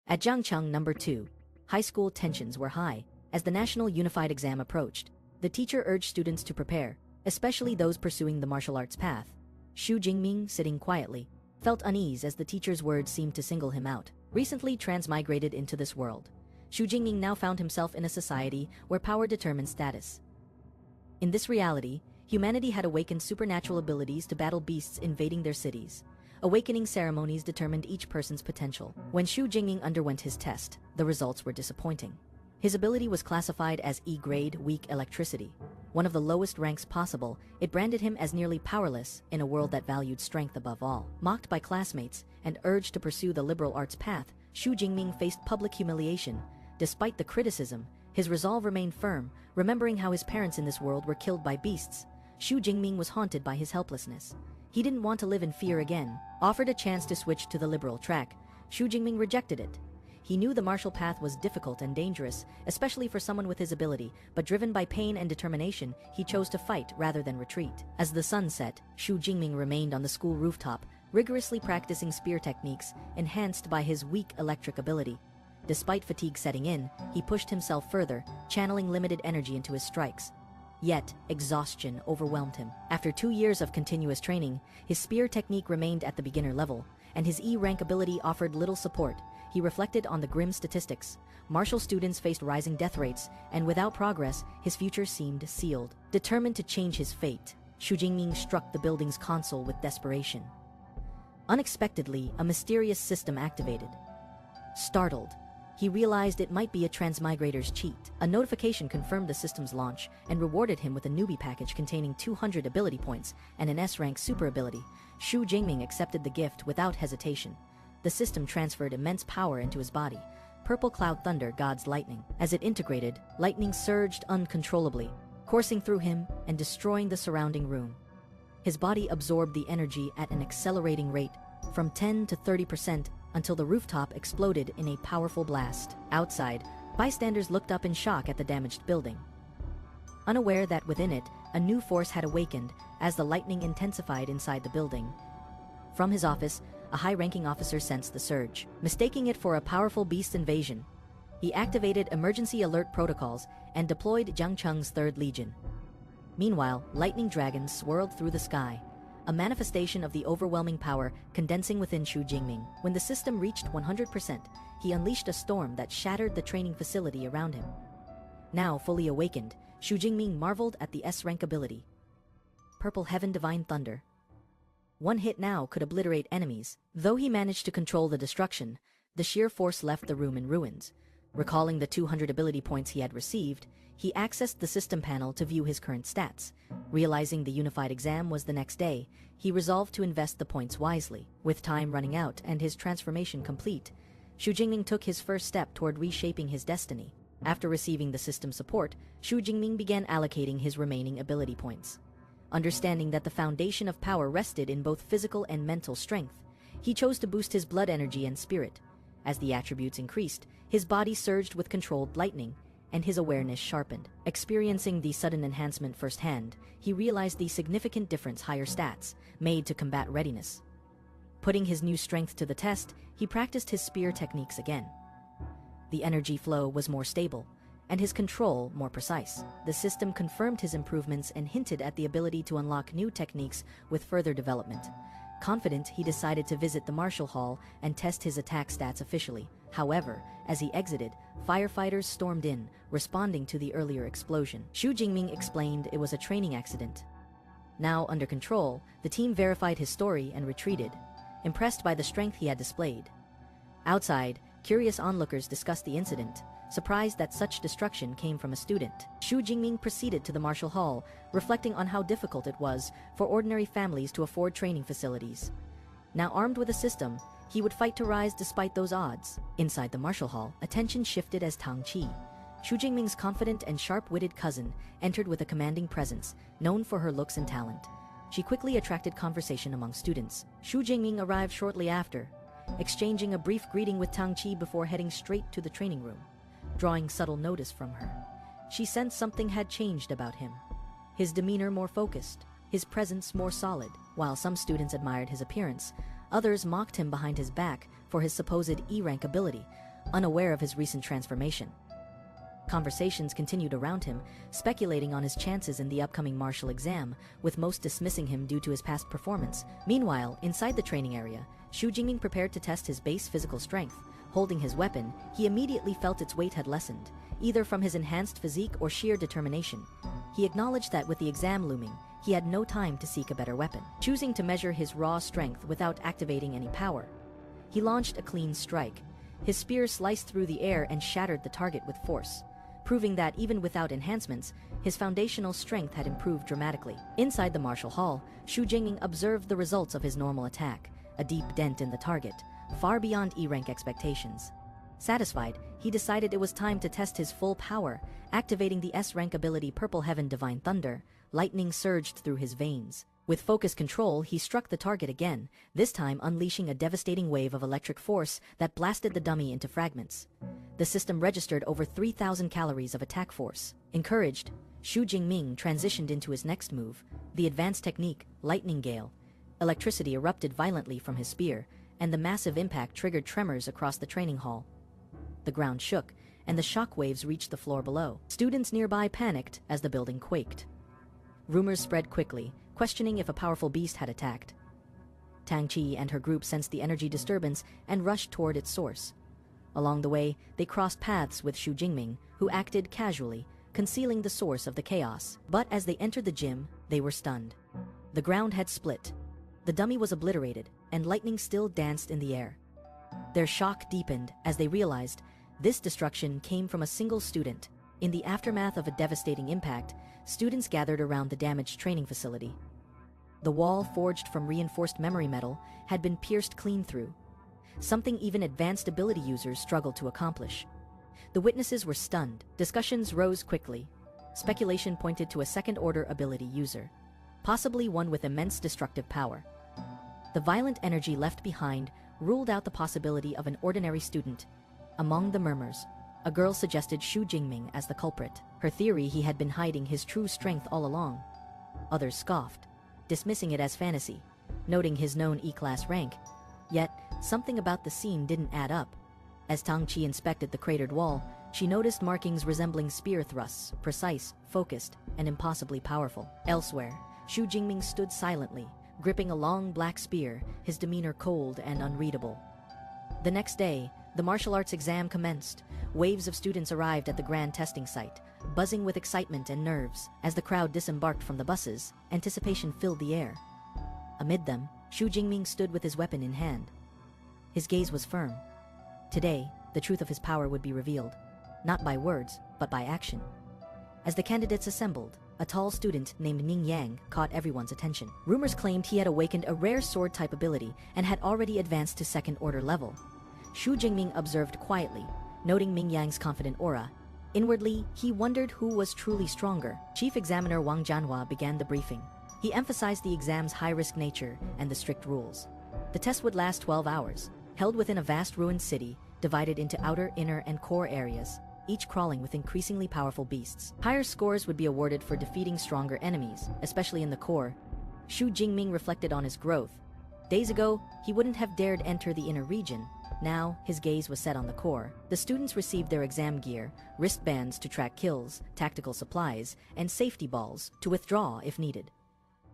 At Zhang Chang No. 2, high school tensions were high. As the National Unified Exam approached, the teacher urged students to prepare, especially those pursuing the martial arts path. Jingming, sitting quietly, felt unease as the teacher's words seemed to single him out. Recently transmigrated into this world, Jingming now found himself in a society where power determined status. In this reality, humanity had awakened supernatural abilities to battle beasts invading their cities. Awakening ceremonies determined each person's potential. When Jingming underwent his test, the results were disappointing. His ability was classified as E-grade weak electricity, one of the lowest ranks possible. It branded him as nearly powerless in a world that valued strength above all. Mocked by classmates and urged to pursue the liberal arts path, Jingming faced public humiliation. Despite the criticism, his resolve remained firm. Remembering how his parents in this world were killed by beasts, Jingming was haunted by his helplessness. He didn't want to live in fear again. Offered a chance to switch to the liberal track, Jingming rejected it. He knew the martial path was difficult and dangerous, especially for someone with his ability, but driven by pain and determination, he chose to fight rather than retreat. As the sun set, Jingming remained on the school rooftop, rigorously practicing spear techniques, enhanced by his weak electric ability. Despite fatigue setting in, he pushed himself further, channeling limited energy into his strikes. Yet, exhaustion overwhelmed him. After 2 years of continuous training, his spear technique remained at the beginner level, and his E-rank ability offered little support. He reflected on the grim statistics. Martial students faced rising death rates, and without progress, his future seemed sealed. Determined to change his fate, Jingming struck the building's console with desperation. Unexpectedly, a mysterious system activated. Startled, he realized it might be a transmigrator's cheat. A notification confirmed the system's launch and rewarded him with a newbie package containing 200 ability points and an S-rank super ability. Jingming accepted the gift without hesitation. The system transferred immense power into his body. Purple Cloud Thunder God's Lightning. As it integrated, lightning surged uncontrollably, coursing through him and destroying the surrounding room. His body absorbed the energy at an accelerating rate, from 10 to 30%, until the rooftop exploded in a powerful blast. Outside, bystanders looked up in shock at the damaged building, unaware that within it, a new force had awakened as the lightning intensified inside the building. From his office, a high-ranking officer sensed the surge. Mistaking it for a powerful beast invasion, he activated emergency alert protocols and deployed Zhang Chang's 3rd Legion. Meanwhile, lightning dragons swirled through the sky, a manifestation of the overwhelming power condensing within Jingming. When the system reached 100%, he unleashed a storm that shattered the training facility around him. Now fully awakened, Jingming marveled at the S-rank ability. Purple Heaven Divine Thunder. One hit now could obliterate enemies. Though he managed to control the destruction, the sheer force left the room in ruins. Recalling the 200 ability points he had received, he accessed the system panel to view his current stats. Realizing the unified exam was the next day, he resolved to invest the points wisely. With time running out and his transformation complete, Jingming took his first step toward reshaping his destiny. After receiving the system support, Jingming began allocating his remaining ability points. Understanding that the foundation of power rested in both physical and mental strength, he chose to boost his blood energy and spirit. As the attributes increased, his body surged with controlled lightning, and his awareness sharpened. Experiencing the sudden enhancement firsthand, he realized the significant difference higher stats made to combat readiness. Putting his new strength to the test, he practiced his spear techniques again. The energy flow was more stable, and his control more precise. The system confirmed his improvements and hinted at the ability to unlock new techniques with further development. Confident, he decided to visit the Martial Hall and test his attack stats officially. However, as he exited, firefighters stormed in, responding to the earlier explosion. Jingming explained it was a training accident. Now under control, the team verified his story and retreated, impressed by the strength he had displayed. Outside, curious onlookers discussed the incident, surprised that such destruction came from a student. Jingming proceeded to the Martial Hall, reflecting on how difficult it was for ordinary families to afford training facilities. Now armed with a system, he would fight to rise despite those odds. Inside the Martial Hall, attention shifted as Tang Qi, Jingming's confident and sharp-witted cousin, entered with a commanding presence, known for her looks and talent. She quickly attracted conversation among students. Jingming arrived shortly after, exchanging a brief greeting with Tang Qi before heading straight to the training room. Drawing subtle notice from her, she sensed something had changed about him. His demeanor more focused, his presence more solid. While some students admired his appearance, others mocked him behind his back for his supposed E-rank ability. unaware of his recent transformation. Conversations continued around him, speculating on his chances in the upcoming martial exam, with most dismissing him due to his past performance. Meanwhile, inside the training area, Xu Jingming prepared to test his base physical strength. Holding his weapon, he immediately felt its weight had lessened, either from his enhanced physique or sheer determination. He acknowledged that with the exam looming, he had no time to seek a better weapon. Choosing to measure his raw strength without activating any power, he launched a clean strike. His spear sliced through the air and shattered the target with force, proving that even without enhancements, his foundational strength had improved dramatically. Inside the martial hall, Xu Jingming observed the results of his normal attack, a deep dent in the target, far beyond E-rank expectations. Satisfied, he decided it was time to test his full power, activating the S-rank ability Purple Heaven Divine Thunder. Lightning surged through his veins. With focused control, he struck the target again, this time unleashing a devastating wave of electric force that blasted the dummy into fragments. The system registered over 3,000 calories of attack force. Encouraged, Xu Jingming transitioned into his next move, the advanced technique, Lightning Gale. Electricity erupted violently from his spear, and the massive impact triggered tremors across the training hall. The ground shook, and the shock waves reached the floor below. Students nearby panicked as the building quaked. Rumors spread quickly, questioning if a powerful beast had attacked. Tang Qi and her group sensed the energy disturbance and rushed toward its source. Along the way, they crossed paths with Xu Jingming, who acted casually, concealing the source of the chaos. But as they entered the gym, they were stunned. The ground had split. The dummy was obliterated, and lightning still danced in the air. Their shock deepened as they realized this destruction came from a single student. In the aftermath of a devastating impact, students gathered around the damaged training facility. The wall, forged from reinforced memory metal, had been pierced clean through, something even advanced ability users struggled to accomplish. The witnesses were stunned. Discussions rose quickly. Speculation pointed to a second-order ability user, possibly one with immense destructive power. The violent energy left behind ruled out the possibility of an ordinary student. Among the murmurs, a girl suggested Xu Jingming as the culprit. Her theory he had been hiding his true strength all along. Others scoffed, dismissing it as fantasy, noting his known E-class rank. Yet, something about the scene didn't add up. As Tang Qi inspected the cratered wall, she noticed markings resembling spear thrusts, precise, focused, and impossibly powerful. Elsewhere, Xu Jingming stood silently, gripping a long black spear, his demeanor cold and unreadable. The next day, the martial arts exam commenced. Waves of students arrived at the grand testing site, buzzing with excitement and nerves. As the crowd disembarked from the buses, anticipation filled the air. Amid them, Xu Jingming stood with his weapon in hand. His gaze was firm. Today, the truth of his power would be revealed, not by words, but by action. As the candidates assembled, a tall student named Ning Yang caught everyone's attention. Rumors claimed he had awakened a rare sword-type ability and had already advanced to second-order level. Xu Jingming observed quietly, noting Ming Yang's confident aura. Inwardly, he wondered who was truly stronger. Chief Examiner Wang Jianhua began the briefing. He emphasized the exam's high-risk nature and the strict rules. The test would last 12 hours, held within a vast ruined city, divided into outer, inner, and core areas, each crawling with increasingly powerful beasts. Higher scores would be awarded for defeating stronger enemies, especially in the core. Xu Jingming reflected on his growth. Days ago, he wouldn't have dared enter the inner region. Now, his gaze was set on the core. The students received their exam gear, wristbands to track kills, tactical supplies, and safety balls to withdraw if needed.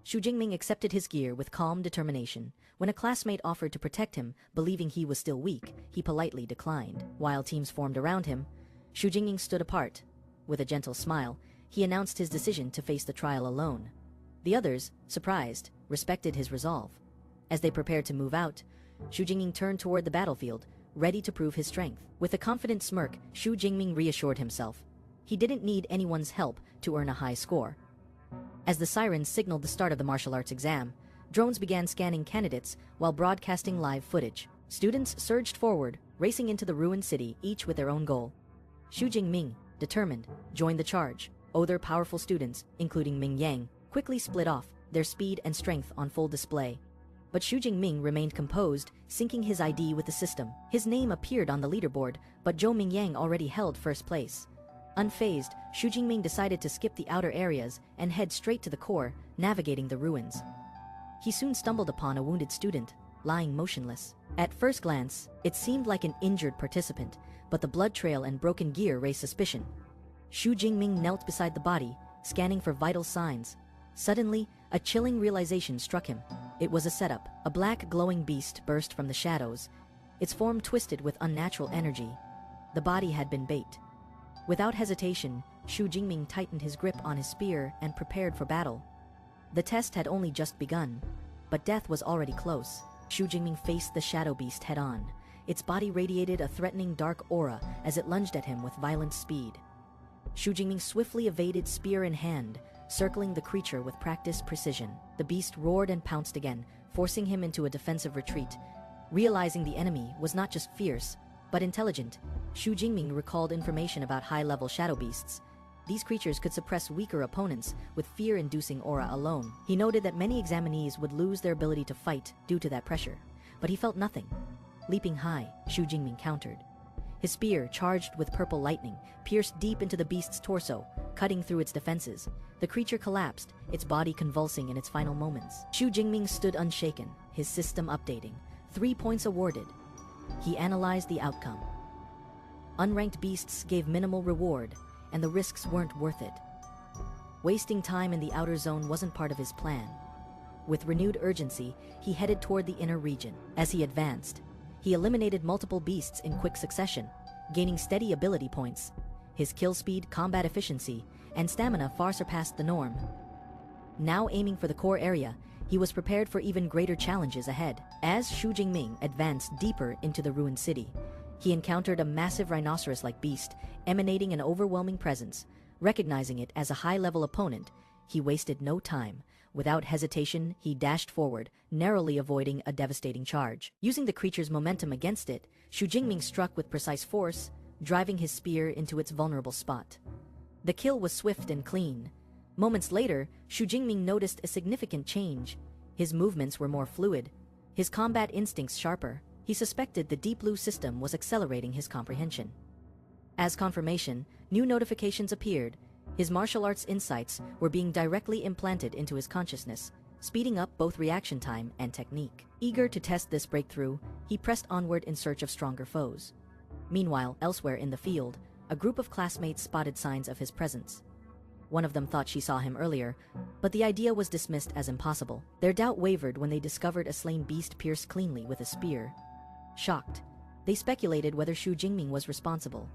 Xu Jingming accepted his gear with calm determination. When a classmate offered to protect him, believing he was still weak, he politely declined. While teams formed around him, Xu Jingming stood apart. With a gentle smile, he announced his decision to face the trial alone. The others, surprised, respected his resolve. As they prepared to move out, Xu Jingming turned toward the battlefield, ready to prove his strength. With a confident smirk, Xu Jingming reassured himself. He didn't need anyone's help to earn a high score. As the sirens signaled the start of the martial arts exam, drones began scanning candidates while broadcasting live footage. Students surged forward, racing into the ruined city, each with their own goal. Xu Jingming, determined, joined the charge. Other powerful students, including Ming Yang, quickly split off, their speed and strength on full display. But Xu Jingming remained composed, syncing his ID with the system. His name appeared on the leaderboard, but Zhou Mingyang already held first place. Unfazed, Xu Jingming decided to skip the outer areas and head straight to the core, navigating the ruins. He soon stumbled upon a wounded student. lying motionless. At first glance, it seemed like an injured participant, but the blood trail and broken gear raised suspicion. Xu Jingming knelt beside the body, scanning for vital signs. Suddenly, a chilling realization struck him. It was a setup. A black glowing beast burst from the shadows, its form twisted with unnatural energy. The body had been bait. Without hesitation, Xu Jingming tightened his grip on his spear and prepared for battle. The test had only just begun, but death was already close. Xu Jingming faced the shadow beast head-on. Its body radiated a threatening dark aura as it lunged at him with violent speed. Xu Jingming swiftly evaded, spear in hand, circling the creature with practiced precision. The beast roared and pounced again, forcing him into a defensive retreat. Realizing the enemy was not just fierce, but intelligent, Xu Jingming recalled information about high-level shadow beasts. These creatures could suppress weaker opponents with fear-inducing aura alone. He noted that many examinees would lose their ability to fight due to that pressure, but he felt nothing. Leaping high, Xu Jingming countered. His spear, charged with purple lightning, pierced deep into the beast's torso, cutting through its defenses. The creature collapsed, its body convulsing in its final moments. Xu Jingming stood unshaken, his system updating. 3 points awarded. He analyzed the outcome. Unranked beasts gave minimal reward, and the risks weren't worth it. Wasting time in the outer zone wasn't part of his plan. With renewed urgency, he headed toward the inner region. As he advanced, he eliminated multiple beasts in quick succession, gaining steady ability points. His kill speed, combat efficiency, and stamina far surpassed the norm. Now aiming for the core area, he was prepared for even greater challenges ahead. As Xu Jingming advanced deeper into the ruined city, he encountered a massive rhinoceros-like beast, emanating an overwhelming presence. Recognizing it as a high-level opponent, he wasted no time. Without hesitation, he dashed forward, narrowly avoiding a devastating charge. Using the creature's momentum against it, Xu Jingming struck with precise force, driving his spear into its vulnerable spot. The kill was swift and clean. Moments later, Xu Jingming noticed a significant change. His movements were more fluid, his combat instincts sharper. He suspected the Deep Blue system was accelerating his comprehension. As confirmation, new notifications appeared. His martial arts insights were being directly implanted into his consciousness, speeding up both reaction time and technique. Eager to test this breakthrough, he pressed onward in search of stronger foes. Meanwhile, elsewhere in the field, a group of classmates spotted signs of his presence. One of them thought she saw him earlier, but the idea was dismissed as impossible. Their doubt wavered when they discovered a slain beast pierced cleanly with a spear. Shocked, they speculated whether Xu Jingming was responsible.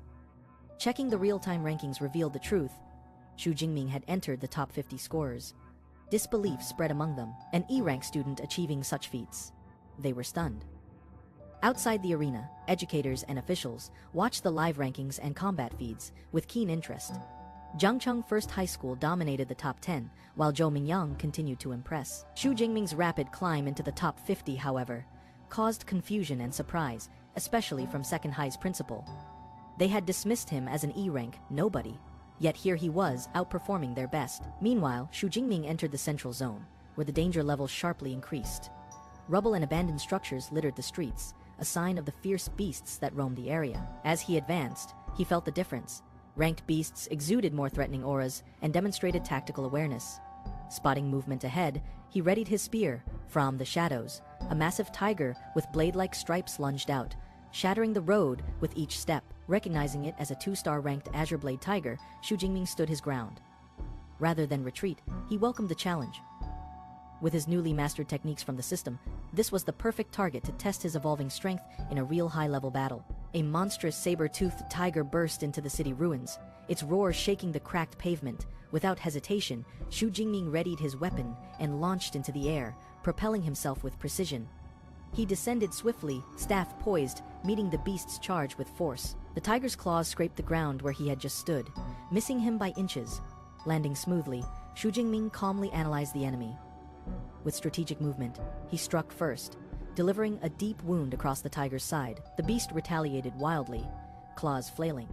Checking the real-time rankings revealed the truth. Xu Jingming had entered the top 50 scorers. Disbelief spread among them, an E-rank student achieving such feats. They were stunned. Outside the arena, educators and officials watched the live rankings and combat feeds with keen interest. Zhang First High School dominated the top 10, while Zhou Mingyang continued to impress. Xu Jingming's rapid climb into the top 50, however, caused confusion and surprise, especially from Second High's principal. They had dismissed him as an E-rank nobody, yet here he was, outperforming their best. Meanwhile, Xu Jingming entered the central zone, where the danger level sharply increased. Rubble and abandoned structures littered the streets, a sign of the fierce beasts that roamed the area. As he advanced, he felt the difference. Ranked beasts exuded more threatening auras and demonstrated tactical awareness. Spotting movement ahead, he readied his spear. From the shadows, a massive tiger with blade-like stripes lunged out, shattering the road with each step. Recognizing it as a 2-star ranked Azure Blade Tiger, Xu Jingming stood his ground. Rather than retreat, he welcomed the challenge. With his newly mastered techniques from the system, this was the perfect target to test his evolving strength in a real high-level battle. A monstrous saber-toothed tiger burst into the city ruins, its roar shaking the cracked pavement. Without hesitation, Xu Jingming readied his weapon and launched into the air, propelling himself with precision. He descended swiftly, staff poised, meeting the beast's charge with force. The tiger's claws scraped the ground where he had just stood, missing him by inches. Landing smoothly, Xu Jingming calmly analyzed the enemy. With strategic movement, he struck first, delivering a deep wound across the tiger's side. The beast retaliated wildly, claws flailing,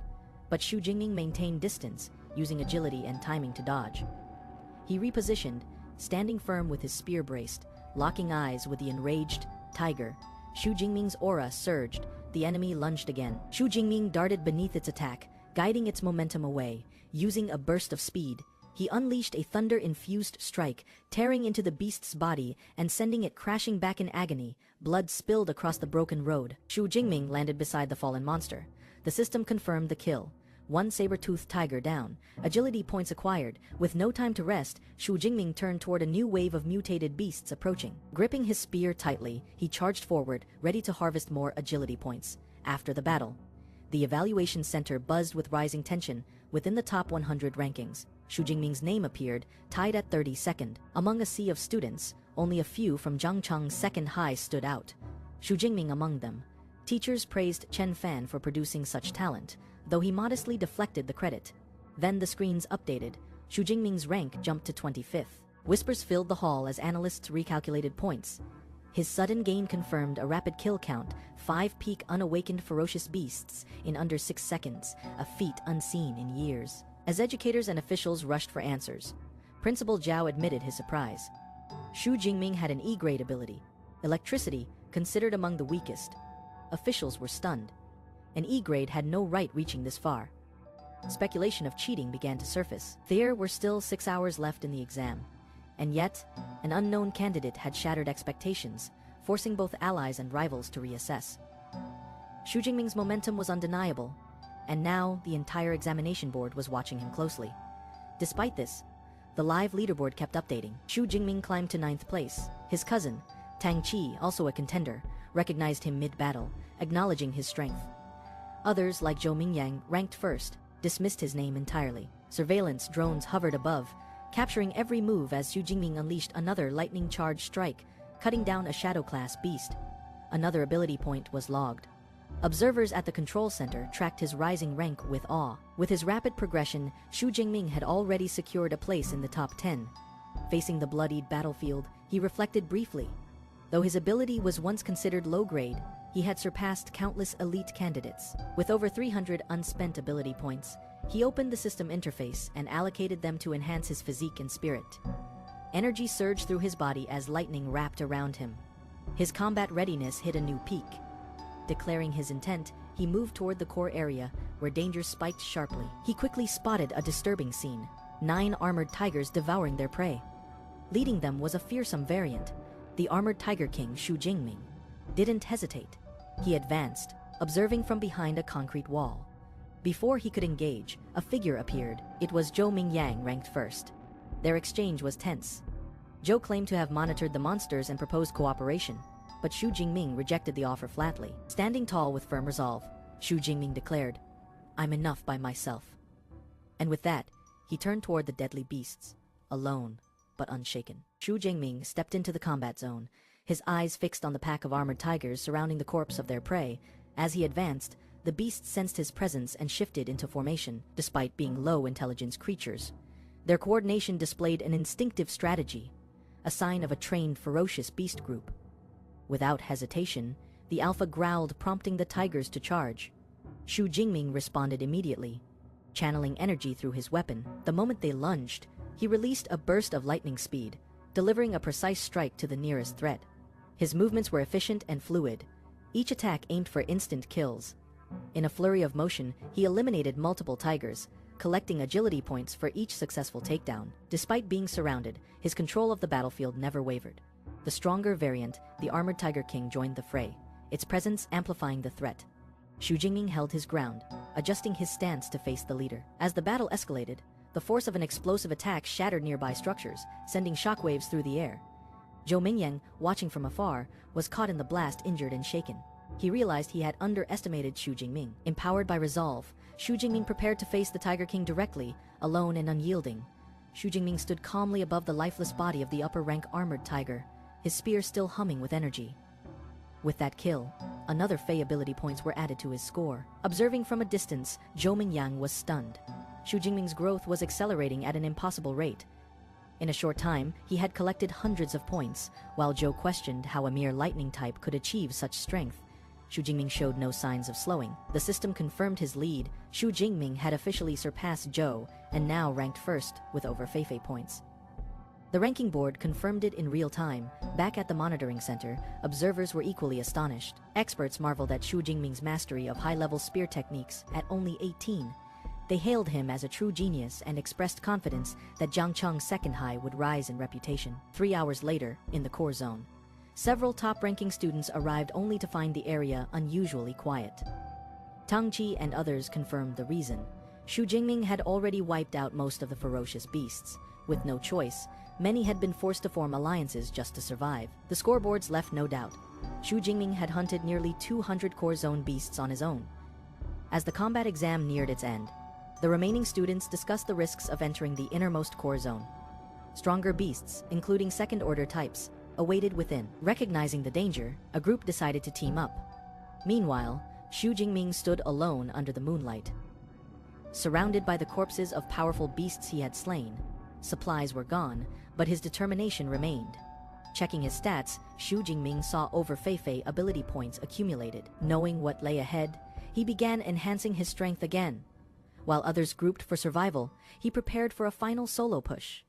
but Xu Jingming maintained distance, using agility and timing to dodge. He repositioned, standing firm with his spear braced, locking eyes with the enraged tiger. Xu Jingming's aura surged. The enemy lunged again. Xu Jingming darted beneath its attack, guiding its momentum away. Using a burst of speed, He unleashed a thunder-infused strike, tearing into the beast's body and sending it crashing back in agony. Blood spilled across the broken road. Shu Jingming landed beside the fallen monster. The system confirmed the kill. One saber-toothed tiger down, agility points acquired. With no time to rest, Shu Jingming turned toward a new wave of mutated beasts approaching. Gripping his spear tightly, he charged forward, ready to harvest more agility points. After the battle, the evaluation center buzzed with rising tension. Within the top 100 rankings, Shu Jingming's name appeared, tied at 32nd. Among a sea of students, only a few from Zhang Chang's second high stood out. Shu Jingming among them. Teachers praised Chen Fan for producing such talent, though he modestly deflected the credit. Then the screens updated. Shu Jingming's rank jumped to 25th. Whispers filled the hall as analysts recalculated points. His sudden gain confirmed a rapid kill count, 5 peak unawakened ferocious beasts in under 6 seconds, a feat unseen in years. As educators and officials rushed for answers, Principal Zhao admitted his surprise. Shu Jingming had an E-grade ability, electricity, considered among the weakest. Officials were stunned. An E-grade had no right reaching this far. Speculation of cheating began to surface. There were still 6 hours left in the exam. And yet, an unknown candidate had shattered expectations, forcing both allies and rivals to reassess. Shu Jingming's momentum was undeniable, and now the entire examination board was watching him closely. Despite this, the live leaderboard kept updating. Shu Jingming climbed to 9th place. His cousin, Tang Qi, also a contender, recognized him mid-battle, acknowledging his strength. Others, like Zhou Mingyang, ranked first, dismissed his name entirely. Surveillance drones hovered above, capturing every move as Shu Jingming unleashed another lightning-charged strike, cutting down a shadow-class beast. Another ability point was logged. Observers at the control center tracked his rising rank with awe. With his rapid progression, Shu Jingming had already secured a place in the top 10. Facing the bloodied battlefield, he reflected briefly. Though his ability was once considered low-grade, he had surpassed countless elite candidates. With over 300 unspent ability points, he opened the system interface and allocated them to enhance his physique and spirit. Energy surged through his body as lightning wrapped around him. His combat readiness hit a new peak. Declaring his intent, he moved toward the core area, where danger spiked sharply. He quickly spotted a disturbing scene: 9 armored tigers devouring their prey. Leading them was a fearsome variant, the armored tiger king Shu Jingming. Didn't hesitate. He advanced, observing from behind a concrete wall. Before he could engage, a figure appeared. It was Zhou Mingyang, ranked first. Their exchange was tense. Zhou claimed to have monitored the monsters and proposed cooperation, but Shu Jingming rejected the offer flatly. Standing tall with firm resolve, Shu Jingming declared, "I'm enough by myself." And with that, he turned toward the deadly beasts, alone but unshaken. Shu Jingming stepped into the combat zone, his eyes fixed on the pack of armored tigers surrounding the corpse of their prey. As he advanced, the beasts sensed his presence and shifted into formation, despite being low-intelligence creatures. Their coordination displayed an instinctive strategy, a sign of a trained, ferocious beast group. Without hesitation, the alpha growled, prompting the tigers to charge. Shu Jingming responded immediately, channeling energy through his weapon. The moment they lunged, he released a burst of lightning speed, delivering a precise strike to the nearest threat. His movements were efficient and fluid, each attack aimed for instant kills. In a flurry of motion, he eliminated multiple tigers, collecting agility points for each successful takedown. Despite being surrounded, his control of the battlefield never wavered. The stronger variant, the Armored Tiger King, joined the fray, its presence amplifying the threat. Shu Jingming held his ground, adjusting his stance to face the leader. As the battle escalated, the force of an explosive attack shattered nearby structures, sending shockwaves through the air. Zhou Mingyang, watching from afar, was caught in the blast, injured and shaken. He realized he had underestimated Shu Jingming. Empowered by resolve, Shu Jingming prepared to face the Tiger King directly, alone and unyielding. Shu Jingming stood calmly above the lifeless body of the upper-rank armored tiger, his spear still humming with energy. With that kill, another Fey ability points were added to his score. Observing from a distance, Zhou Mingyang was stunned. Shu Jingming's growth was accelerating at an impossible rate. In a short time, he had collected hundreds of points, while Zhou questioned how a mere lightning type could achieve such strength. Shu Jingming showed no signs of slowing. The system confirmed his lead. Shu Jingming had officially surpassed Zhou, and now ranked first with over Feifei points. The ranking board confirmed it in real time. Back at the monitoring center, observers were equally astonished. Experts marveled at Shu Jingming's mastery of high-level spear techniques at only 18. They hailed him as a true genius and expressed confidence that Zhang Chang's second high would rise in reputation. 3 hours later, in the core zone, several top-ranking students arrived only to find the area unusually quiet. Tang Qi and others confirmed the reason. Xu Jingming had already wiped out most of the ferocious beasts. With no choice, many had been forced to form alliances just to survive. The scoreboards left no doubt. Xu Jingming had hunted nearly 200 core zone beasts on his own. As the combat exam neared its end, the remaining students discussed the risks of entering the innermost core zone. Stronger beasts, including second-order types, awaited within. Recognizing the danger, a group decided to team up. Meanwhile, Xu Jingming stood alone under the moonlight. Surrounded by the corpses of powerful beasts he had slain, supplies were gone, but his determination remained. Checking his stats, Xu Jingming saw over Feifei ability points accumulated. Knowing what lay ahead, he began enhancing his strength again. While others grouped for survival, he prepared for a final solo push.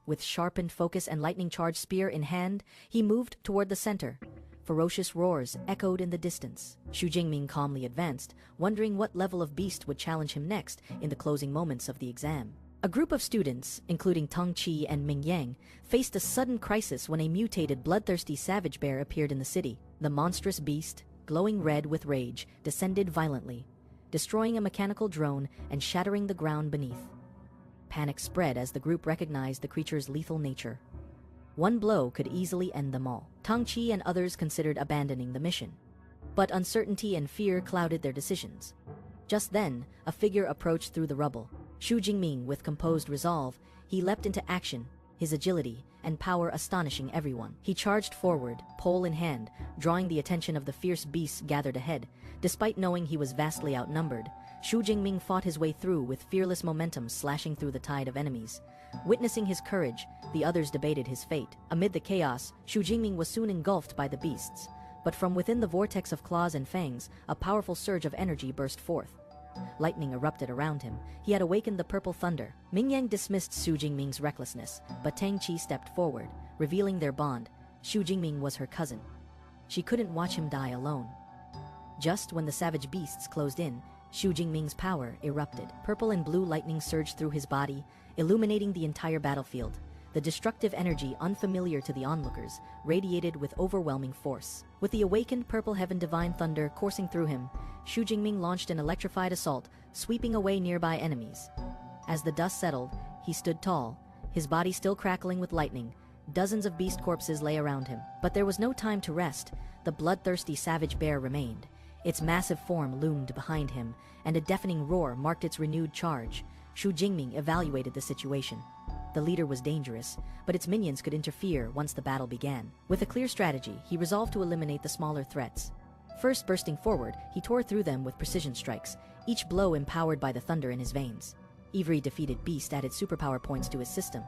With sharpened focus and lightning-charged spear in hand, he moved toward the center. Ferocious roars echoed in the distance. Xu Jingming calmly advanced, wondering what level of beast would challenge him next in the closing moments of the exam. A group of students, including Tang Qi and Ming Yang, faced a sudden crisis when a mutated bloodthirsty savage bear appeared in the city. The monstrous beast, glowing red with rage, descended violently, destroying a mechanical drone and shattering the ground beneath. Panic spread as the group recognized the creature's lethal nature. One blow could easily end them all. Tang Qi and others considered abandoning the mission, but uncertainty and fear clouded their decisions. Just then, a figure approached through the rubble. Xu Jingming, with composed resolve, he leapt into action, his agility and power astonishing everyone. He charged forward, pole in hand, drawing the attention of the fierce beasts gathered ahead. Despite knowing he was vastly outnumbered, Xu Jingming fought his way through with fearless momentum slashing through the tide of enemies. Witnessing his courage, the others debated his fate. Amid the chaos, Xu Jingming was soon engulfed by the beasts. But from within the vortex of claws and fangs, a powerful surge of energy burst forth. Lightning erupted around him. He had awakened the purple thunder. Ming Yang dismissed Xu Jingming's recklessness, but Tang Qi stepped forward, revealing their bond. Xu Jingming was her cousin. She couldn't watch him die alone. Just when the savage beasts closed in, Xu Jingming's power erupted. Purple and blue lightning surged through his body, illuminating the entire battlefield. The destructive energy, unfamiliar to the onlookers, radiated with overwhelming force. With the awakened purple heaven divine thunder coursing through him, Xu Jingming launched an electrified assault, sweeping away nearby enemies. As the dust settled, he stood tall, his body still crackling with lightning. Dozens of beast corpses lay around him. But there was no time to rest. The bloodthirsty savage bear remained. Its massive form loomed behind him, and a deafening roar marked its renewed charge. Xu Jingming evaluated the situation. The leader was dangerous, but its minions could interfere once the battle began. With a clear strategy, he resolved to eliminate the smaller threats. First bursting forward, he tore through them with precision strikes, each blow empowered by the thunder in his veins. Every defeated beast added superpower points to his system.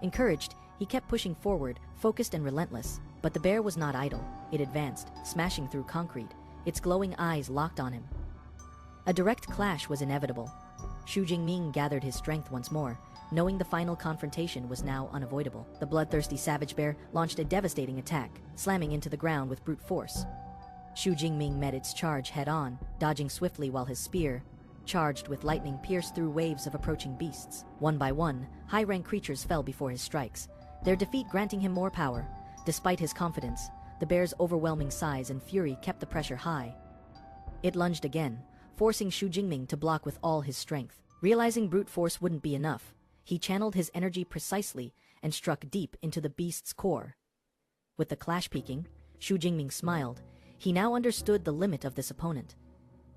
Encouraged, he kept pushing forward, focused and relentless. But the bear was not idle. It advanced, smashing through concrete, its glowing eyes locked on him. A direct clash was inevitable. Xu Jingming gathered his strength once more, knowing the final confrontation was now unavoidable. The bloodthirsty savage bear launched a devastating attack, slamming into the ground with brute force. Xu Jingming met its charge head-on, dodging swiftly while his spear, charged with lightning, pierced through waves of approaching beasts. One by one, high-ranked creatures fell before his strikes, their defeat granting him more power. Despite his confidence, the bear's overwhelming size and fury kept the pressure high. It lunged again, forcing Xu Jingming to block with all his strength. Realizing brute force wouldn't be enough, he channeled his energy precisely and struck deep into the beast's core. With the clash peaking, Xu Jingming smiled. He now understood the limit of this opponent.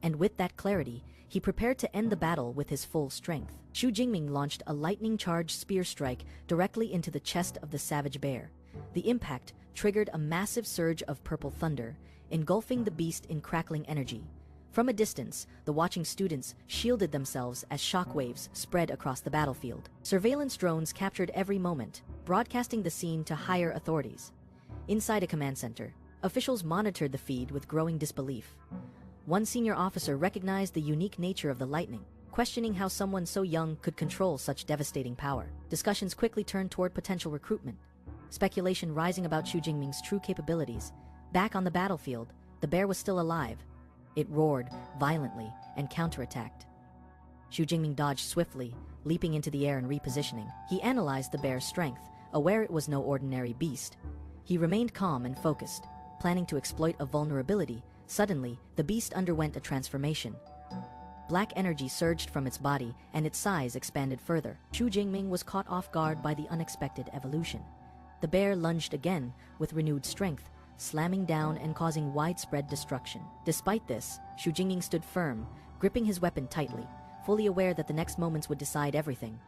And with that clarity, he prepared to end the battle with his full strength. Xu Jingming launched a lightning-charged spear strike directly into the chest of the savage bear. The impact triggered a massive surge of purple thunder, engulfing the beast in crackling energy. From a distance, the watching students shielded themselves as shockwaves spread across the battlefield. Surveillance drones captured every moment, broadcasting the scene to higher authorities. Inside a command center, officials monitored the feed with growing disbelief. One senior officer recognized the unique nature of the lightning, questioning how someone so young could control such devastating power. Discussions quickly turned toward potential recruitment, speculation rising about Xu Jingming's true capabilities. Back on the battlefield, the bear was still alive. It roared violently and counterattacked. Xu Jingming dodged swiftly, leaping into the air and repositioning. He analyzed the bear's strength, aware it was no ordinary beast. He remained calm and focused, planning to exploit a vulnerability. Suddenly, the beast underwent a transformation. Black energy surged from its body, and its size expanded further. Xu Jingming was caught off guard by the unexpected evolution. The bear lunged again, with renewed strength, slamming down and causing widespread destruction. Despite this, Xu Jingming stood firm, gripping his weapon tightly, fully aware that the next moments would decide everything.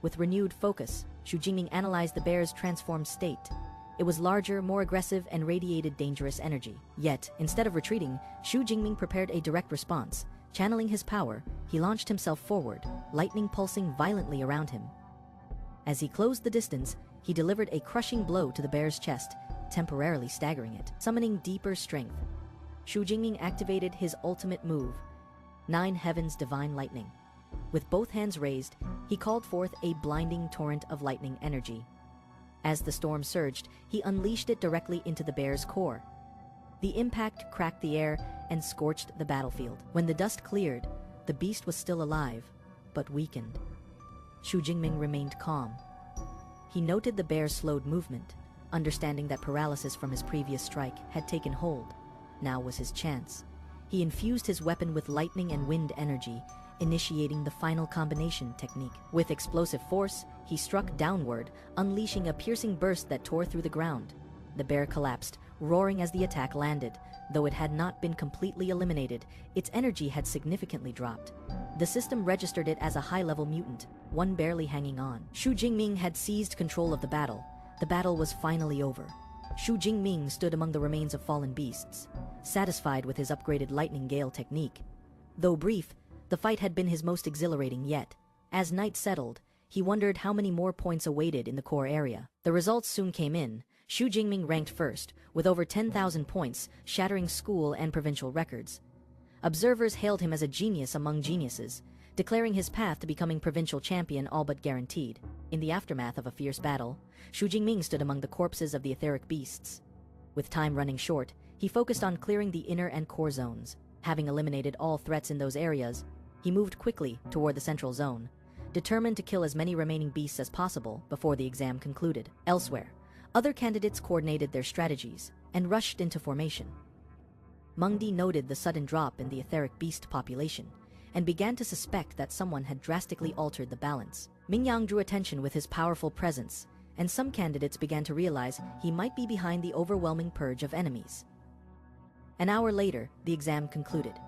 With renewed focus, Xu Jingming analyzed the bear's transformed state. It was larger, more aggressive, and radiated dangerous energy. Yet, instead of retreating, Xu Jingming prepared a direct response. Channeling his power, he launched himself forward, lightning pulsing violently around him. As he closed the distance, he delivered a crushing blow to the bear's chest, temporarily staggering it. Summoning deeper strength, Xu Jingming activated his ultimate move, 9 Heavens Divine Lightning. With both hands raised, he called forth a blinding torrent of lightning energy. As the storm surged, he unleashed it directly into the bear's core. The impact cracked the air and scorched the battlefield. When the dust cleared, the beast was still alive, but weakened. Xu Jingming remained calm. He noted the bear's slowed movement, understanding that paralysis from his previous strike had taken hold. Now was his chance. He infused his weapon with lightning and wind energy, initiating the final combination technique. With explosive force, he struck downward, unleashing a piercing burst that tore through the ground. The bear collapsed, roaring as the attack landed. Though it had not been completely eliminated, its energy had significantly dropped. The system registered it as a high-level mutant, one barely hanging on. Xu Jingming had seized control of the battle. The battle was finally over. Xu Jingming stood among the remains of fallen beasts, satisfied with his upgraded lightning gale technique. Though brief, the fight had been his most exhilarating yet. As night settled, he wondered how many more points awaited in the core area. The results soon came in. Xu Jingming ranked first, with over 10,000 points, shattering school and provincial records. Observers hailed him as a genius among geniuses, declaring his path to becoming provincial champion all but guaranteed. In the aftermath of a fierce battle, Xu Jingming stood among the corpses of the etheric beasts. With time running short, he focused on clearing the inner and core zones. Having eliminated all threats in those areas, he moved quickly toward the central zone, determined to kill as many remaining beasts as possible before the exam concluded. Elsewhere, other candidates coordinated their strategies and rushed into formation. Mengdi noted the sudden drop in the etheric beast population and began to suspect that someone had drastically altered the balance. Mingyang drew attention with his powerful presence, and some candidates began to realize he might be behind the overwhelming purge of enemies. An hour later, the exam concluded.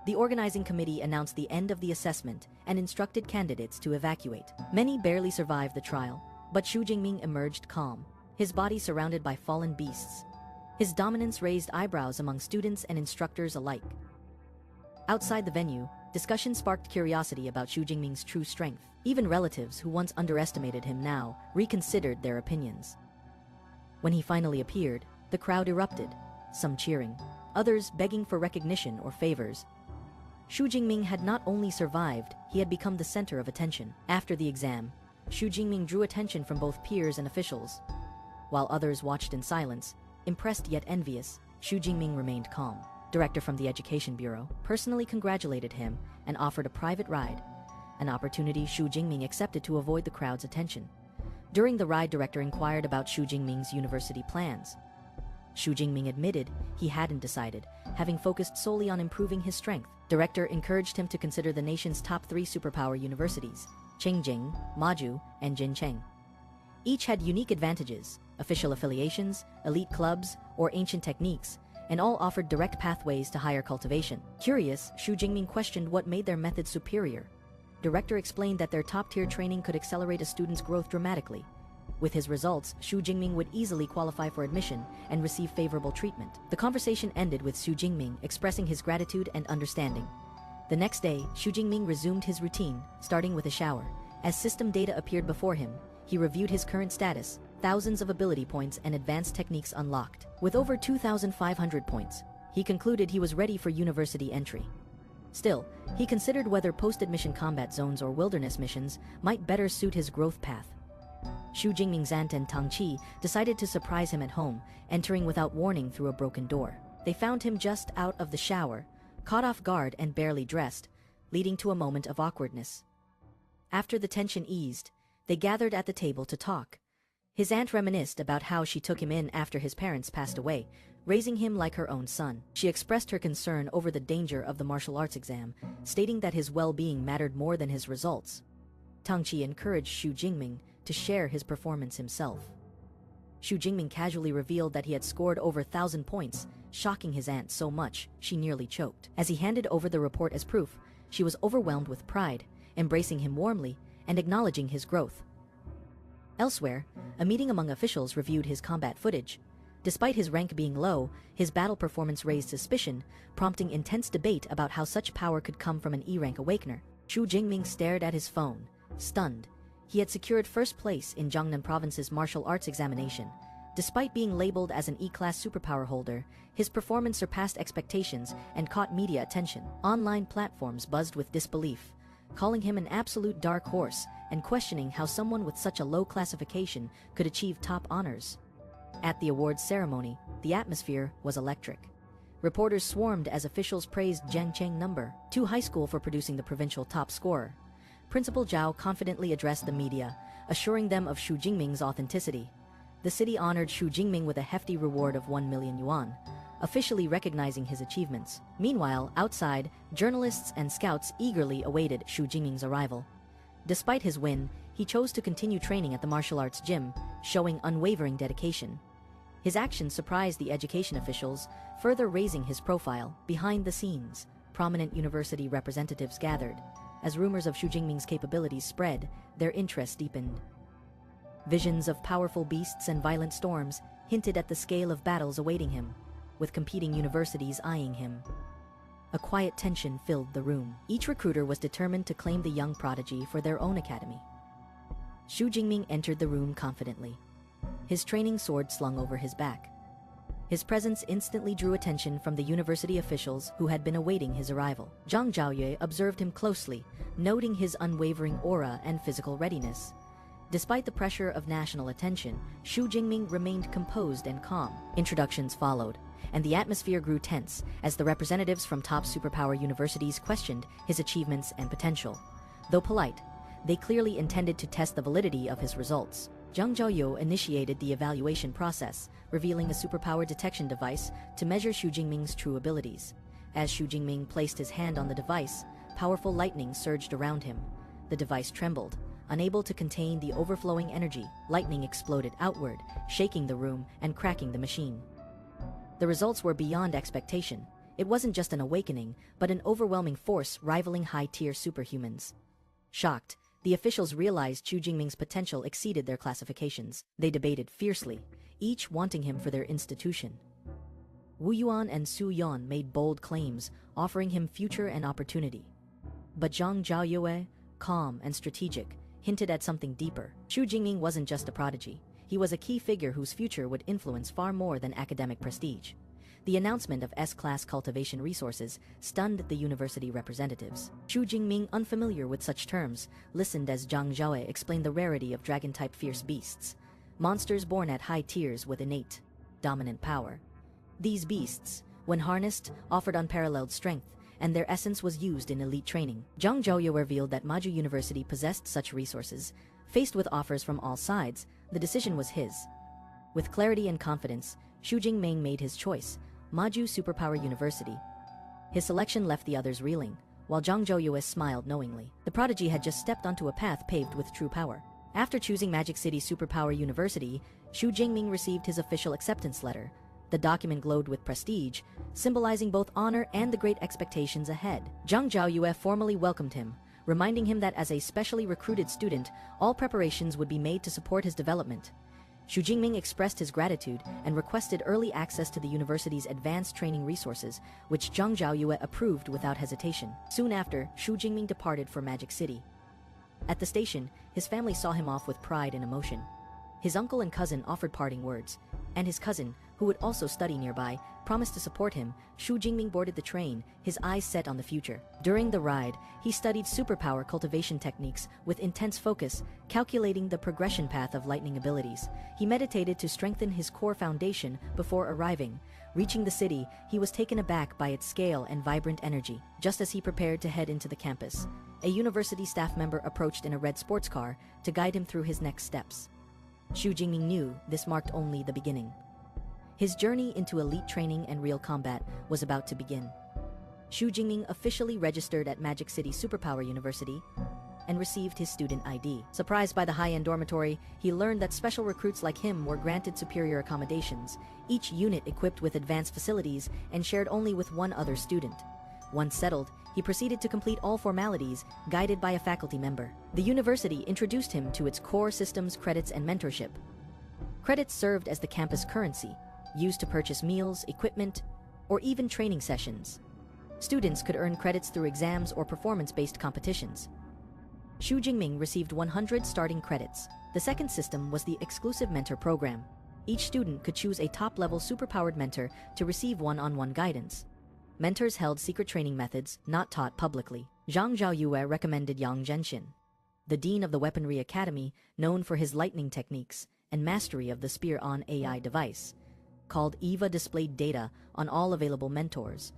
The organizing committee announced the end of the assessment and instructed candidates to evacuate. Many barely survived the trial, but Xu Jingming emerged calm, his body surrounded by fallen beasts. His dominance raised eyebrows among students and instructors alike. Outside the venue, discussion sparked curiosity about Xu Jingming's true strength. Even relatives who once underestimated him now reconsidered their opinions. When he finally appeared, the crowd erupted, some cheering, others begging for recognition or favors. Xu Jingming had not only survived, he had become the center of attention. After the exam, Xu Jingming drew attention from both peers and officials. While others watched in silence, impressed yet envious, Xu Jingming remained calm. Director from the Education Bureau personally congratulated him and offered a private ride, an opportunity Xu Jingming accepted to avoid the crowd's attention. During the ride, director inquired about Xu Jingming's university plans. Xu Jingming admitted he hadn't decided, having focused solely on improving his strength. Director encouraged him to consider the nation's top 3 superpower universities, Qingjing, Maju, and Jincheng. Each had unique advantages, official affiliations, elite clubs, or ancient techniques, and all offered direct pathways to higher cultivation. Curious, Xu Jingming questioned what made their methods superior. Director explained that their top-tier training could accelerate a student's growth dramatically. With his results, Xu Jingming would easily qualify for admission and receive favorable treatment. The conversation ended with Xu Jingming expressing his gratitude and understanding. The next day, Xu Jingming resumed his routine, starting with a shower. As system data appeared before him, he reviewed his current status, thousands of ability points and advanced techniques unlocked. With over 2,500 points, he concluded he was ready for university entry. Still, he considered whether post-admission combat zones or wilderness missions might better suit his growth path. Xu Jingming's aunt and Tang Qi decided to surprise him at home, entering without warning through a broken door. They found him just out of the shower, caught off guard and barely dressed, leading to a moment of awkwardness. After the tension eased, they gathered at the table to talk. His aunt reminisced about how she took him in after his parents passed away, raising him like her own son. She expressed her concern over the danger of the martial arts exam, stating that his well-being mattered more than his results. Tang Qi encouraged Xu Jingming to share his performance himself. Xu Jingming casually revealed that he had scored over 1,000 points, shocking his aunt so much she nearly choked. As he handed over the report as proof, she was overwhelmed with pride, embracing him warmly and acknowledging his growth. Elsewhere, a meeting among officials reviewed his combat footage. Despite his rank being low, his battle performance raised suspicion, prompting intense debate about how such power could come from an E-rank awakener. Xu Jingming stared at his phone, stunned. He had secured first place in Jiangnan Province's martial arts examination. Despite being labeled as an E-class superpower holder, his performance surpassed expectations and caught media attention. Online platforms buzzed with disbelief, calling him an absolute dark horse and questioning how someone with such a low classification could achieve top honors. At the awards ceremony, the atmosphere was electric. Reporters swarmed as officials praised Zhang Chang No. 2 High School for producing the provincial top scorer. Principal Zhao confidently addressed the media, assuring them of Xu Jingming's authenticity. The city honored Xu Jingming with a hefty reward of 1 million yuan, officially recognizing his achievements. Meanwhile, outside, journalists and scouts eagerly awaited Xu Jingming's arrival. Despite his win, he chose to continue training at the martial arts gym, showing unwavering dedication. His actions surprised the education officials, further raising his profile. Behind the scenes, prominent university representatives gathered. As rumors of Xu Jingming's capabilities spread, their interest deepened. Visions of powerful beasts and violent storms hinted at the scale of battles awaiting him, with competing universities eyeing him. A quiet tension filled the room. Each recruiter was determined to claim the young prodigy for their own academy. Xu Jingming entered the room confidently, his training sword slung over his back. His presence instantly drew attention from the university officials who had been awaiting his arrival. Zhang Zhaoyue observed him closely, noting his unwavering aura and physical readiness. Despite the pressure of national attention, Xu Jingming remained composed and calm. Introductions followed, and the atmosphere grew tense as the representatives from top superpower universities questioned his achievements and potential. Though polite, they clearly intended to test the validity of his results. Zhang Zhaoyue initiated the evaluation process, revealing a superpower detection device to measure Xu Jingming's true abilities. As Xu Jingming placed his hand on the device, powerful lightning surged around him. The device trembled, unable to contain the overflowing energy. Lightning exploded outward, shaking the room and cracking the machine. The results were beyond expectation. It wasn't just an awakening, but an overwhelming force rivaling high-tier superhumans. Shocked, the officials realized Xu Jingming's potential exceeded their classifications. They debated fiercely, each wanting him for their institution. Wu Yuan and Su Yan made bold claims, offering him future and opportunity. But Zhang Zhaoyue, calm and strategic, hinted at something deeper. Xu Jingming wasn't just a prodigy. He was a key figure whose future would influence far more than academic prestige. The announcement of S-class cultivation resources stunned the university representatives. Xu Jingming, unfamiliar with such terms, listened as Zhang Zhaoyue explained the rarity of dragon-type fierce beasts, monsters born at high tiers with innate, dominant power. These beasts, when harnessed, offered unparalleled strength, and their essence was used in elite training. Zhang Zhaoyue revealed that Maju University possessed such resources. Faced with offers from all sides, the decision was his. With clarity and confidence, Xu Jingming made his choice: Maju Superpower University. His selection left the others reeling, while Zhang Zhaoyue smiled knowingly. The prodigy had just stepped onto a path paved with true power. After choosing Magic City Superpower University, Xu Jingming received his official acceptance letter. The document glowed with prestige, symbolizing both honor and the great expectations ahead. Zhang Zhaoyue formally welcomed him, reminding him that as a specially recruited student, all preparations would be made to support his development. Xu Jingming expressed his gratitude and requested early access to the university's advanced training resources, which Zhang Zhaoyue approved without hesitation. Soon after, Xu Jingming departed for Magic City. At the station, his family saw him off with pride and emotion. His uncle and cousin offered parting words, and his cousin, who who would also study nearby, promised to support him. Xu Jingming boarded the train, his eyes set on the future. During the ride, he studied superpower cultivation techniques with intense focus, calculating the progression path of lightning abilities. He meditated to strengthen his core foundation before arriving. Reaching the city, he was taken aback by its scale and vibrant energy. Just as he prepared to head into the campus, a university staff member approached in a red sports car to guide him through his next steps. Xu Jingming knew this marked only the beginning. His journey into elite training and real combat was about to begin. Xu Jingming officially registered at Magic City Superpower University and received his student ID. Surprised by the high-end dormitory, he learned that special recruits like him were granted superior accommodations, each unit equipped with advanced facilities and shared only with one other student. Once settled, he proceeded to complete all formalities, guided by a faculty member. The university introduced him to its core systems, credits, and mentorship. Credits served as the campus currency, used to purchase meals, equipment, or even training sessions. Students could earn credits through exams or performance-based competitions. Xu Jingming received 100 starting credits. The second system was the exclusive mentor program. Each student could choose a top-level superpowered mentor to receive one-on-one guidance. Mentors held secret training methods not taught publicly. Zhang Zhaoyue recommended Yang Zhenshin, the dean of the Weaponry Academy, known for his lightning techniques and mastery of the Spear-on AI device, called EVA, displayed data on all available mentors.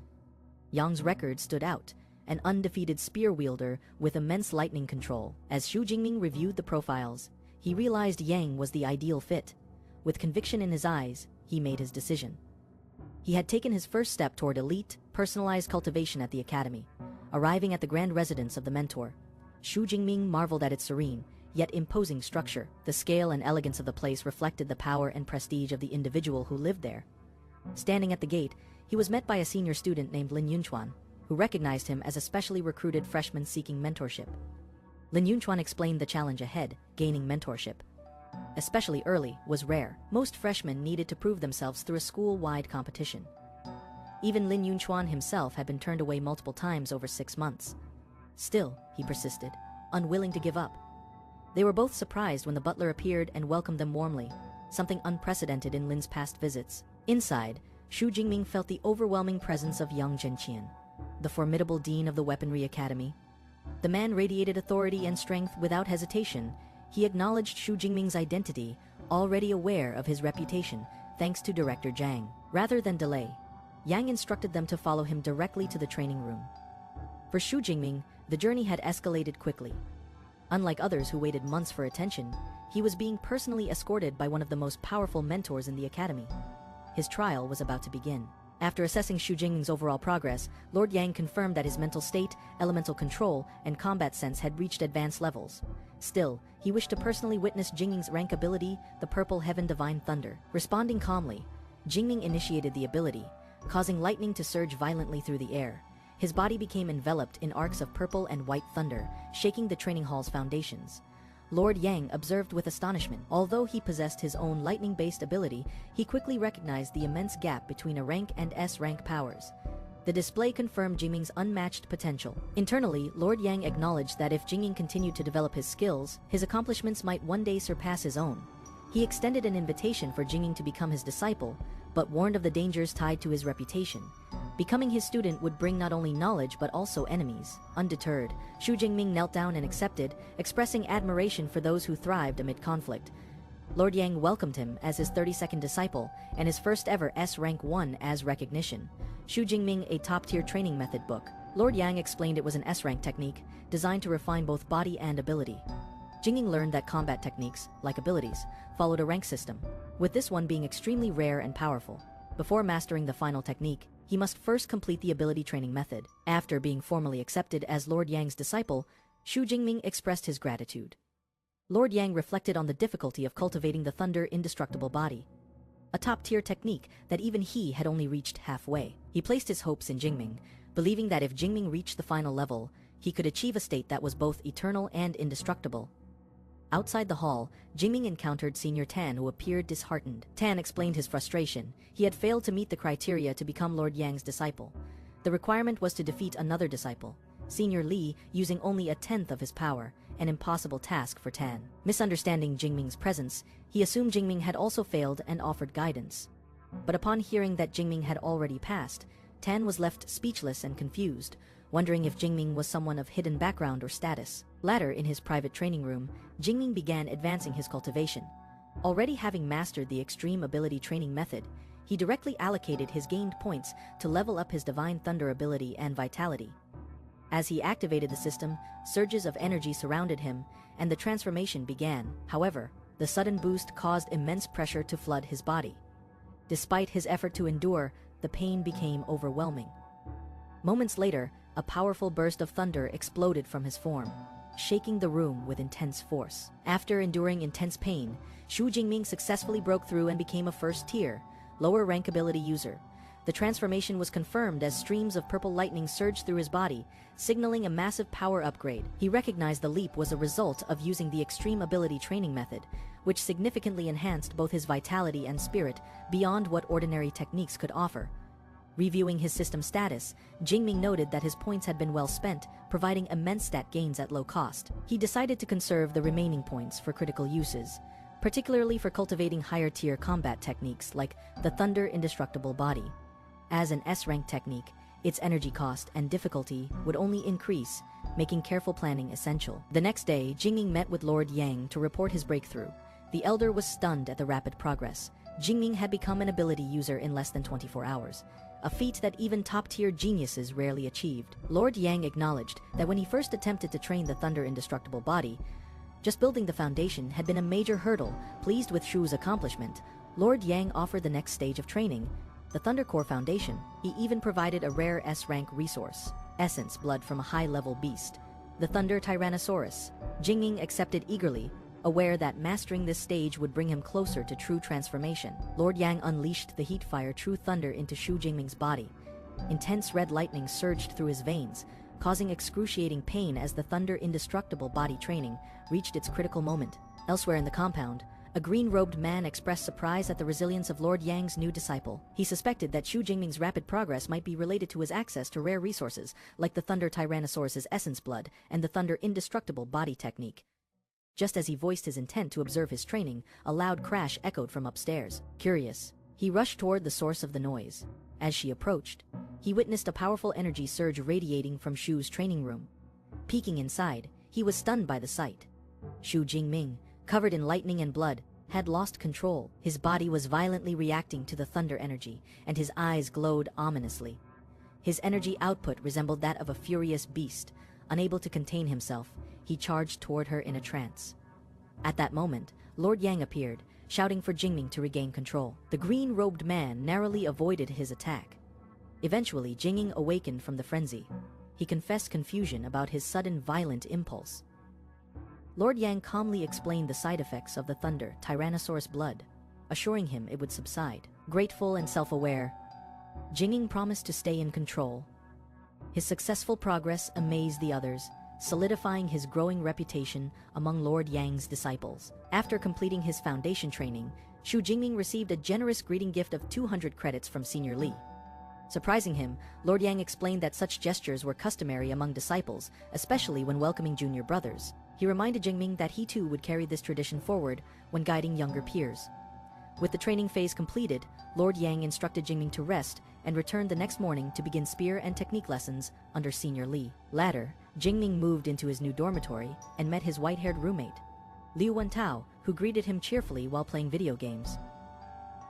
Yang's record stood out, an undefeated spear wielder with immense lightning control. As Xu Jingming reviewed the profiles, he realized Yang was the ideal fit. With conviction in his eyes, he made his decision. He had taken his first step toward elite, personalized cultivation at the academy. Arriving at the grand residence of the mentor, Xu Jingming marveled at its serene, yet imposing structure. The scale and elegance of the place reflected the power and prestige of the individual who lived there. Standing at the gate, he was met by a senior student named Lin Yunchuan, who recognized him as a specially recruited freshman seeking mentorship. Lin Yunchuan explained the challenge ahead: gaining mentorship, especially early, was rare. Most freshmen needed to prove themselves through a school-wide competition. Even Lin Yunchuan himself had been turned away multiple times over 6 months. Still, he persisted, unwilling to give up. They were both surprised when the butler appeared and welcomed them warmly, something unprecedented in Lin's past visits. Inside, Xu Jingming felt the overwhelming presence of Yang Zhenqian, the formidable dean of the Weaponry Academy. The man radiated authority and strength without hesitation. He acknowledged Xu Jingming's identity, already aware of his reputation, thanks to Director Zhang. Rather than delay, Yang instructed them to follow him directly to the training room. For Xu Jingming, the journey had escalated quickly. Unlike others who waited months for attention, he was being personally escorted by one of the most powerful mentors in the academy. His trial was about to begin. After assessing Xu Jingming's overall progress, Lord Yang confirmed that his mental state, elemental control, and combat sense had reached advanced levels. Still, he wished to personally witness Jingming's rank ability, the Purple Heaven Divine Thunder. Responding calmly, Jingming initiated the ability, causing lightning to surge violently through the air. His body became enveloped in arcs of purple and white thunder, shaking the training hall's foundations. Lord Yang observed with astonishment. Although he possessed his own lightning-based ability, he quickly recognized the immense gap between a rank and S-rank powers. The display confirmed Jingming's unmatched potential. Internally, Lord Yang acknowledged that if Jingming continued to develop his skills, his accomplishments might one day surpass his own. He extended an invitation for Jingming to become his disciple, but warned of the dangers tied to his reputation. Becoming his student would bring not only knowledge but also enemies. Undeterred, Xu Jingming knelt down and accepted, expressing admiration for those who thrived amid conflict. Lord Yang welcomed him as his 32nd disciple and his first ever S-Rank 1 as recognition. Xu Jingming, a top-tier training method book. Lord Yang explained it was an S-Rank technique designed to refine both body and ability. Jingming learned that combat techniques, like abilities, followed a rank system, with this one being extremely rare and powerful. Before mastering the final technique, he must first complete the ability training method. After being formally accepted as Lord Yang's disciple, Xu Jingming expressed his gratitude. Lord Yang reflected on the difficulty of cultivating the thunder indestructible body, a top-tier technique that even he had only reached halfway. He placed his hopes in Jingming, believing that if Jingming reached the final level, he could achieve a state that was both eternal and indestructible. Outside the hall, Jingming encountered Senior Tan, who appeared disheartened. Tan explained his frustration. He had failed to meet the criteria to become Lord Yang's disciple. The requirement was to defeat another disciple, Senior Li, using only a tenth of his power, an impossible task for Tan. Misunderstanding Jingming's presence, he assumed Jingming had also failed and offered guidance. But upon hearing that Jingming had already passed, Tan was left speechless and confused, wondering if Jingming was someone of hidden background or status. Later, in his private training room, Jingming began advancing his cultivation. Already having mastered the extreme ability training method, he directly allocated his gained points to level up his divine thunder ability and vitality. As he activated the system, surges of energy surrounded him, and the transformation began. However, the sudden boost caused immense pressure to flood his body. Despite his effort to endure, the pain became overwhelming. Moments later, a powerful burst of thunder exploded from his form, shaking the room with intense force. After enduring intense pain, Shu Jingming successfully broke through and became a first-tier, lower-rank ability user. The transformation was confirmed as streams of purple lightning surged through his body, signaling a massive power upgrade. He recognized the leap was a result of using the extreme ability training method, which significantly enhanced both his vitality and spirit beyond what ordinary techniques could offer. Reviewing his system status, Jingming noted that his points had been well spent, providing immense stat gains at low cost. He decided to conserve the remaining points for critical uses, particularly for cultivating higher-tier combat techniques like the Thunder Indestructible Body. As an S-rank technique, its energy cost and difficulty would only increase, making careful planning essential. The next day, Jingming met with Lord Yang to report his breakthrough. The elder was stunned at the rapid progress. Jingming had become an ability user in less than 24 hours, a feat that even top-tier geniuses rarely achieved. Lord Yang acknowledged that when he first attempted to train the Thunder Indestructible Body, just building the foundation had been a major hurdle. Pleased with Shu's accomplishment, Lord Yang offered the next stage of training, the Thunder Core Foundation. He even provided a rare S-rank resource, essence blood from a high-level beast, the Thunder Tyrannosaurus. Jingming accepted eagerly, aware that mastering this stage would bring him closer to true transformation. Lord Yang unleashed the heat-fire true thunder into Shu Jingming's body. Intense red lightning surged through his veins, causing excruciating pain as the Thunder Indestructible Body training reached its critical moment. Elsewhere in the compound, a green-robed man expressed surprise at the resilience of Lord Yang's new disciple. He suspected that Shu Jingming's rapid progress might be related to his access to rare resources like the Thunder Tyrannosaurus's essence blood and the Thunder Indestructible Body technique. Just as he voiced his intent to observe his training, a loud crash echoed from upstairs. Curious, he rushed toward the source of the noise. As she approached, he witnessed a powerful energy surge radiating from Shu's training room. Peeking inside, he was stunned by the sight. Shu Jingming, covered in lightning and blood, had lost control. His body was violently reacting to the thunder energy, and his eyes glowed ominously. His energy output resembled that of a furious beast. Unable to contain himself, he charged toward her in a trance. At that moment, Lord Yang appeared, shouting for Jingming to regain control. The green-robed man narrowly avoided his attack. Eventually, Jingming awakened from the frenzy. He confessed confusion about his sudden violent impulse. Lord Yang calmly explained the side effects of the Thunder Tyrannosaurus blood, assuring him it would subside. Grateful and self-aware, Jingming promised to stay in control. His successful progress amazed the others, solidifying his growing reputation among Lord Yang's disciples. After completing his foundation training, Shu Jingming received a generous greeting gift of 200 credits from Senior Li. Surprising him, Lord Yang explained that such gestures were customary among disciples, especially when welcoming junior brothers. He reminded Jingming that he too would carry this tradition forward when guiding younger peers. With the training phase completed, Lord Yang instructed Jingming to rest and returned the next morning to begin spear and technique lessons under Senior Li. Later, Jingming moved into his new dormitory and met his white-haired roommate, Liu Wentao, who greeted him cheerfully while playing video games.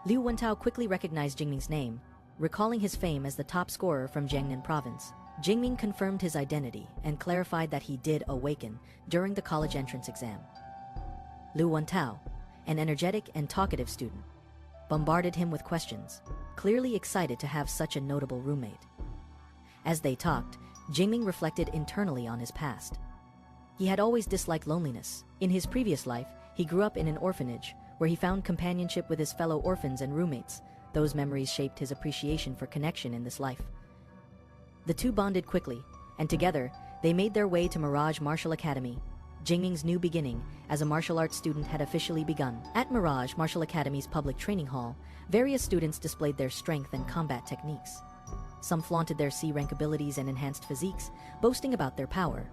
Liu Wentao quickly recognized Jingming's name, recalling his fame as the top scorer from Jiangnan province. Jingming confirmed his identity and clarified that he did awaken during the college entrance exam. Liu Wentao, an energetic and talkative student, bombarded him with questions, clearly excited to have such a notable roommate. As they talked, Jingming reflected internally on his past. He had always disliked loneliness. In his previous life, he grew up in an orphanage, where he found companionship with his fellow orphans and roommates. Those memories shaped his appreciation for connection in this life. The two bonded quickly, and together, they made their way to Mirage Martial Academy. Jingming's new beginning as a martial arts student had officially begun. At Mirage Martial Academy's public training hall, various students displayed their strength and combat techniques. Some flaunted their C-rank abilities and enhanced physiques, boasting about their power.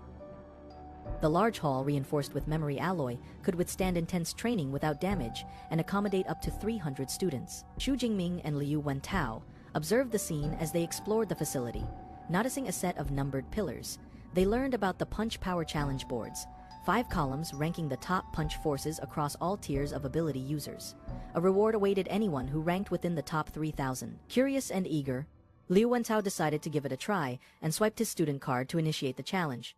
The large hall, reinforced with memory alloy, could withstand intense training without damage and accommodate up to 300 students. Xu Jingming and Liu Wentao observed the scene as they explored the facility. Noticing a set of numbered pillars, they learned about the Punch Power Challenge boards, 5 columns ranking the top punch forces across all tiers of ability users. A reward awaited anyone who ranked within the top 3,000. Curious and eager, Liu Wentao decided to give it a try and swiped his student card to initiate the challenge.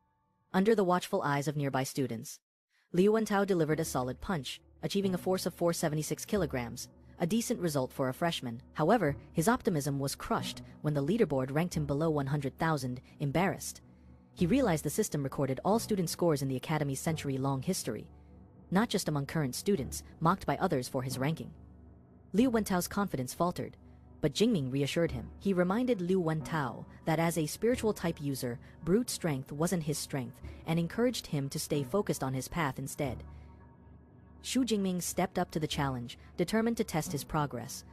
Under the watchful eyes of nearby students, Liu Wentao delivered a solid punch, achieving a force of 476 kilograms, a decent result for a freshman. However, his optimism was crushed when the leaderboard ranked him below 100,000, embarrassed. He realized the system recorded all student scores in the Academy's century-long history, not just among current students, mocked by others for his ranking. Liu Wentao's confidence faltered, but Jingming reassured him. He reminded Liu Wentao that as a spiritual-type user, brute strength wasn't his strength, and encouraged him to stay focused on his path instead. Xu Jingming stepped up to the challenge, determined to test his progress.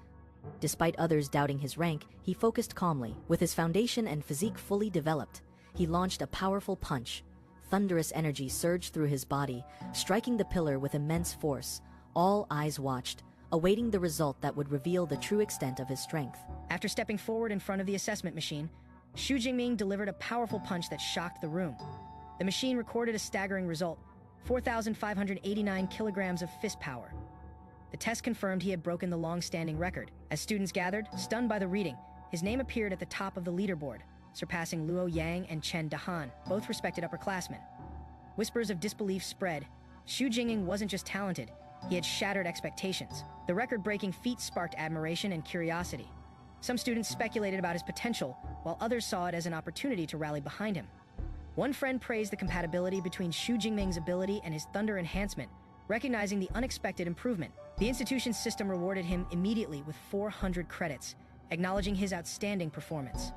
Despite others doubting his rank, he focused calmly. With his foundation and physique fully developed, he launched a powerful punch. Thunderous energy surged through his body, striking the pillar with immense force. All eyes watched, awaiting the result that would reveal the true extent of his strength. After stepping forward in front of the assessment machine, Xu Jingming delivered a powerful punch that shocked the room. The machine recorded a staggering result, 4,589 kilograms of fist power. The test confirmed he had broken the long-standing record. As students gathered, stunned by the reading, his name appeared at the top of the leaderboard, surpassing Luo Yang and Chen Dahan, both respected upperclassmen. Whispers of disbelief spread. Xu Jingming wasn't just talented, he had shattered expectations. The record-breaking feat sparked admiration and curiosity. Some students speculated about his potential, while others saw it as an opportunity to rally behind him. One friend praised the compatibility between Xu Jingming's ability and his thunder enhancement, recognizing the unexpected improvement. The institution's system rewarded him immediately with 400 credits, acknowledging his outstanding performance.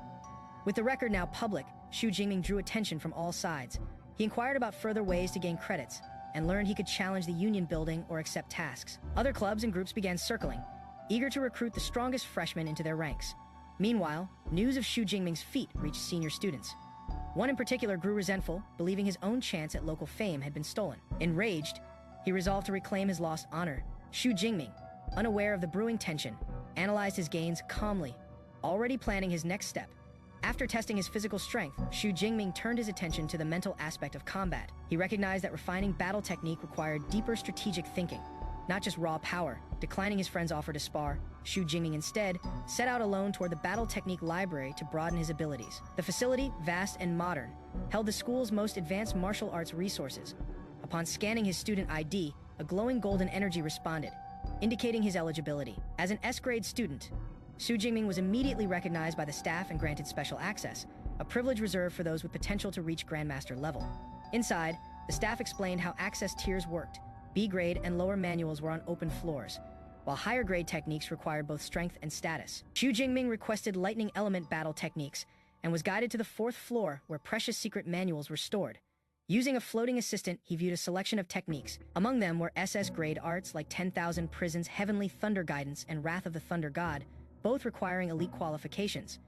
With the record now public, Xu Jingming drew attention from all sides. He inquired about further ways to gain credits, and learned he could challenge the union building or accept tasks. Other clubs and groups began circling, eager to recruit the strongest freshmen into their ranks. Meanwhile, news of Xu Jingming's feat reached senior students. One in particular grew resentful, believing his own chance at local fame had been stolen. Enraged, he resolved to reclaim his lost honor. Xu Jingming, unaware of the brewing tension, analyzed his gains calmly, already planning his next step. After testing his physical strength, Xu Jingming turned his attention to the mental aspect of combat. He recognized that refining battle technique required deeper strategic thinking, not just raw power. Declining his friend's offer to spar, Xu Jingming instead set out alone toward the battle technique library to broaden his abilities. The facility, vast and modern, held the school's most advanced martial arts resources. Upon scanning his student ID, a glowing golden energy responded, indicating his eligibility. As an S-grade student, Xu Jingming was immediately recognized by the staff and granted special access, a privilege reserved for those with potential to reach Grandmaster level. Inside, the staff explained how access tiers worked. B-grade and lower manuals were on open floors, while higher-grade techniques required both strength and status. Xu Jingming requested lightning element battle techniques and was guided to the 4th floor where precious secret manuals were stored. Using a floating assistant, he viewed a selection of techniques. Among them were SS-grade arts like 10,000 Prisons, Heavenly Thunder Guidance, and Wrath of the Thunder God, both requiring elite qualifications.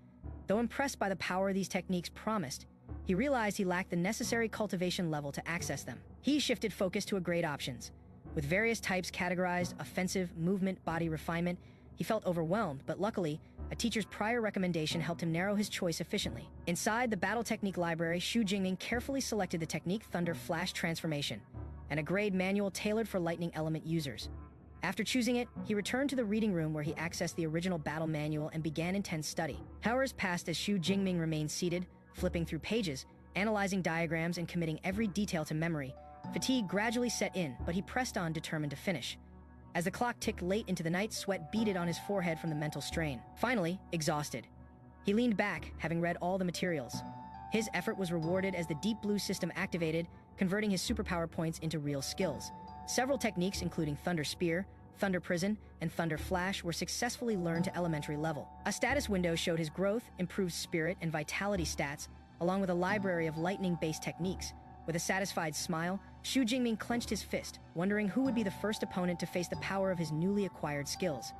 Though impressed by the power these techniques promised, he realized he lacked the necessary cultivation level to access them. He shifted focus to grade options. With various types categorized, offensive, movement, body refinement, he felt overwhelmed, but luckily, a teacher's prior recommendation helped him narrow his choice efficiently. Inside the battle technique library, Xu Jingming carefully selected the technique Thunder Flash Transformation, and a grade manual tailored for lightning element users. After choosing it, he returned to the reading room where he accessed the original battle manual and began intense study. Hours passed as Xu Jingming remained seated, flipping through pages, analyzing diagrams and committing every detail to memory. Fatigue gradually set in, but he pressed on, determined to finish. As the clock ticked late into the night, sweat beaded on his forehead from the mental strain. Finally, exhausted, he leaned back, having read all the materials. His effort was rewarded as the Deep Blue system activated, converting his superpower points into real skills. Several techniques, including Thunder Spear, Thunder Prison, and Thunder Flash, were successfully learned to elementary level. A status window showed his growth, improved spirit, and vitality stats, along with a library of lightning-based techniques. With a satisfied smile, Xu Jingming clenched his fist, wondering who would be the first opponent to face the power of his newly acquired skills.